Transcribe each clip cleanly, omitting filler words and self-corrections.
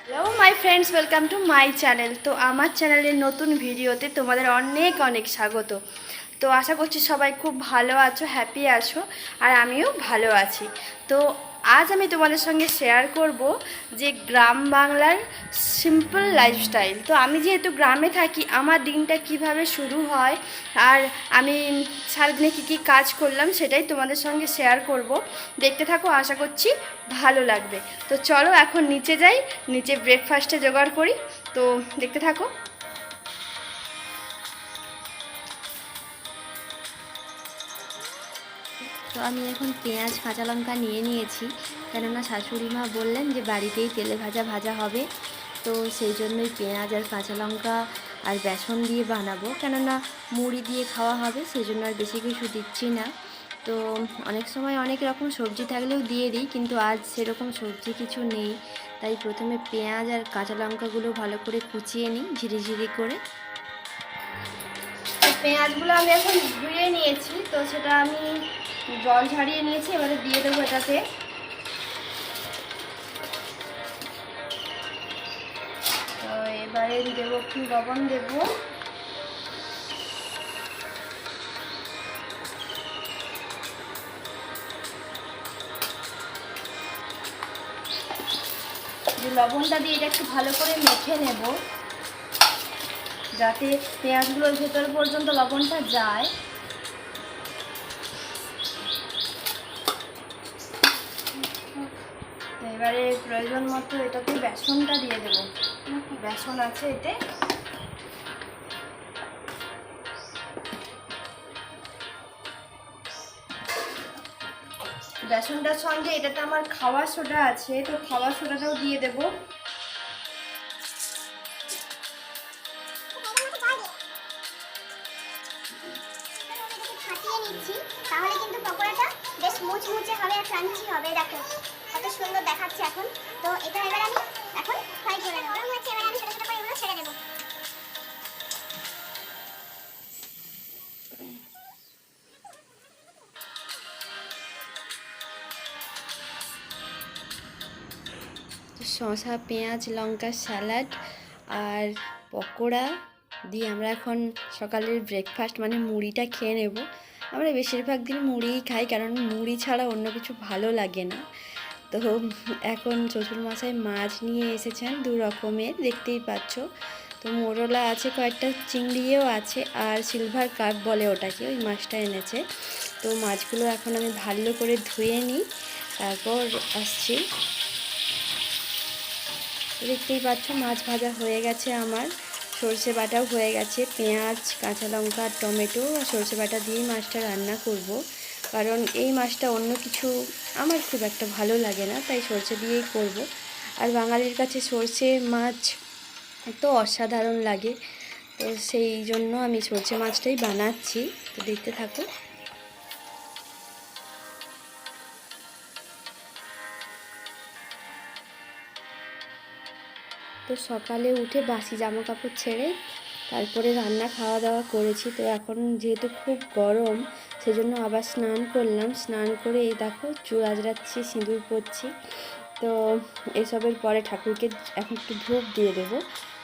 Hello my friends, welcome to my channel. তো আমার চ্যানেলের নতুন ভিডিওতে তোমাদের অনেক অনেক স্বাগত। তো আশা করছি সবাই খুব ভালো আছো, হ্যাপি আছো, আর আমিও ভালো আছি। তো আজ আমি তোমাদের সঙ্গে শেয়ার করব যে গ্রাম বাংলার সিম্পল লাইফস্টাইল। তো আমি যেহেতু গ্রামে থাকি, আমার দিনটা কিভাবে শুরু হয় আর আমি সারাদিনে কী কী কাজ করলাম সেটাই তোমাদের সঙ্গে শেয়ার করব। দেখতে থাকো, আশা করছি ভালো লাগবে। তো চলো এখন নিচে যাই, নিচে ব্রেকফাস্টে জোগাড় করি। তো দেখতে থাকো। তো আমি এখন পেঁয়াজ কাঁচা লঙ্কা নিয়ে নিয়েছি, কেননা শাশুড়ি মা বললেন যে বাড়িতেই তেলে ভাজা ভাজা হবে। তো সেই জন্যই পেঁয়াজ আর কাঁচা লঙ্কা আর বেসন দিয়ে বানাবো, কেননা মুড়ি দিয়ে খাওয়া হবে, সেই জন্য আর বেশি কিছু দিচ্ছি না। তো অনেক সময় অনেক রকম সবজি থাকলেও দিয়ে দিই, কিন্তু আজ সেরকম সবজি কিছু নেই। তাই প্রথমে পেঁয়াজ আর কাঁচা লঙ্কাগুলো ভালো করে কুচিয়ে নিই ঝিরিঝিরি করে। তো পেঁয়াজগুলো আমি এখন ধুয়ে নিয়েছি, তো সেটা আমি জল ঝাড়িয়ে নিয়েছি। এবারে দিয়ে দেবো এটাতে। তো এবারে দেবো একটু লবণ দেবো। যে লবণটা দিয়ে এটা একটু ভালো করে মেখে নেব, যাতে পেঁয়াজগুলোর ভেতর পর্যন্ত লবণটা যায়। তো এবারে প্রয়োজন মতো এটাতে বেসনটা দিয়ে দেবো। বেসন আছে এতে। বেসনটার সঙ্গে এটাতে আমার খাওয়া সোডা আছে, তো খাওয়া সোডাটাও দিয়ে দেবো। ফাটিয়ে নিচ্ছি, তাহলে কিন্তু পকোড়াটা বেশ মুচমুচে হবে আর ক্রাঞ্চি হবে। দেখো কত সুন্দর দেখাচ্ছে এখন। তো এটা এবার আমি এখন ফ্রাই করে নেব। গরম হচ্ছে, এবার আমি ছোটো ছোটো করে এগুলো ছেড়ে দেবো। শসা পেঁয়াজ লঙ্কার স্যালাড আর পকোড়া দিয়ে আমরা এখন সকালের ব্রেকফাস্ট মানে মুড়িটা খেয়ে নেব। আমরা বেশিরভাগ দিন মুড়িই খাই, কারণ মুড়ি ছাড়া অন্য কিছু ভালো লাগে না। তো এখন শ্বশুরমশাই মাছ নিয়ে এসেছেন দু রকমের, দেখতেই পাচ্ছ। তো মোরলা আছে, কয়েকটা চিংড়িও আছে, আর সিলভার কার্প বলে ওটাকে, ওই মাছটা এনেছে। তো মাছগুলো এখন আমি ভালো করে ধুয়ে নিই, তারপর আসছি। দেখতেই পাচ্ছ মাছ ভাজা হয়ে গেছে আমার, সর্ষে বাটাও হয়ে গেছে। পেঁয়াজ কাঁচা লঙ্কা টমেটো আর সর্ষে বাটা দিয়েই মাছটা রান্না করব, কারণ এই মাছটা অন্য কিছু আমার খুব একটা ভালো লাগে না, তাই সর্ষে দিয়েই করব। আর বাঙালির কাছে সর্ষে মাছ তো অসাধারণ লাগে, তো সেই জন্য আমি সর্ষে মাছটাই বানাচ্ছি। তো দেখতে থাকো। তো সকালে উঠে বাসি জামা কাপড় ছেড়ে তারপরে রান্না খাওয়া দাওয়া করেছি। তো এখন যেহেতু খুব গরম, সেজন্য আবার স্নান করলাম। স্নান করে এই দেখো চুল আঁচড়াচ্ছি, সিঁদুর পরছি। তো এসবের পরে ঠাকুরকে এখন একটু ধূপ দিয়ে দেবো।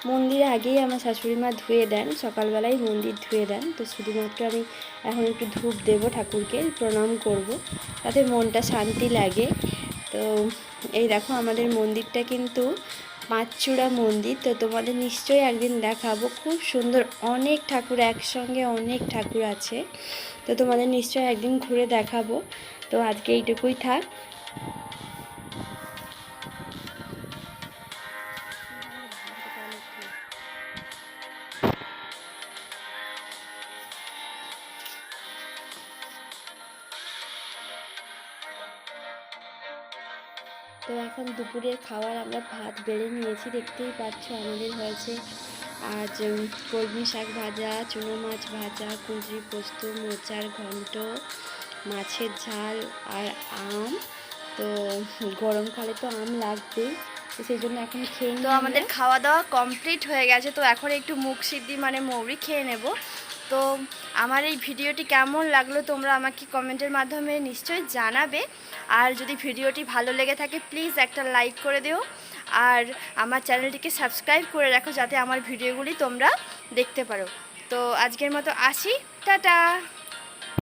মন্দিরে আগেই আমার শাশুড়ি মা ধুয়ে দেন, সকালবেলায় মন্দির ধুয়ে দেন। তো শুধুমাত্র আমি এখন একটু ধূপ দেবো, ঠাকুরকে প্রণাম করব, তাতে মনটা শান্তি লাগে। তো এই দেখো আমাদের মন্দিরটা কিন্তু পাঁচচূড়া মন্দির। তো তোমাদের নিশ্চয়ই একদিন দেখাবো, খুব সুন্দর, অনেক ঠাকুর একসঙ্গে, অনেক ঠাকুর আছে। তো তোমাদের নিশ্চয়ই একদিন ঘুরে দেখাবো। তো আজকে এইটুকুই থাক। তো এখন দুপুরের খাবার আমরা ভাত বেড়ে নিয়েছি, দেখতেই পাচ্ছ। আমাদের হয়েছে আজ কলমি শাক ভাজা, চুনো মাছ ভাজা, কুঁদরি পোস্ত, মোচার ঘন্ট, মাছের ঝাল আর আম। তো গরমকালে তো আম লাগবেই, তো সেই জন্য এখন খেয়ে তো নিই আমাদের আমরা। খাওয়া দাওয়া কমপ্লিট হয়ে গেছে। তো এখন একটু মুখ সিদ্ধি মানে মৌরি খেয়ে নেব। তো আমার এই ভিডিওটি কেমন লাগলো তোমরা আমাকে কমেন্টের মাধ্যমে নিশ্চয়ই জানাবে। আর যদি ভিডিওটি ভালো লেগে থাকে প্লিজ একটা লাইক করে দিও। আর আমার চ্যানেলটিকে সাবস্ক্রাইব করে রাখো যাতে আমার ভিডিওগুলি তোমরা দেখতে পারো। তো আজকের মতো আসি, টাটা।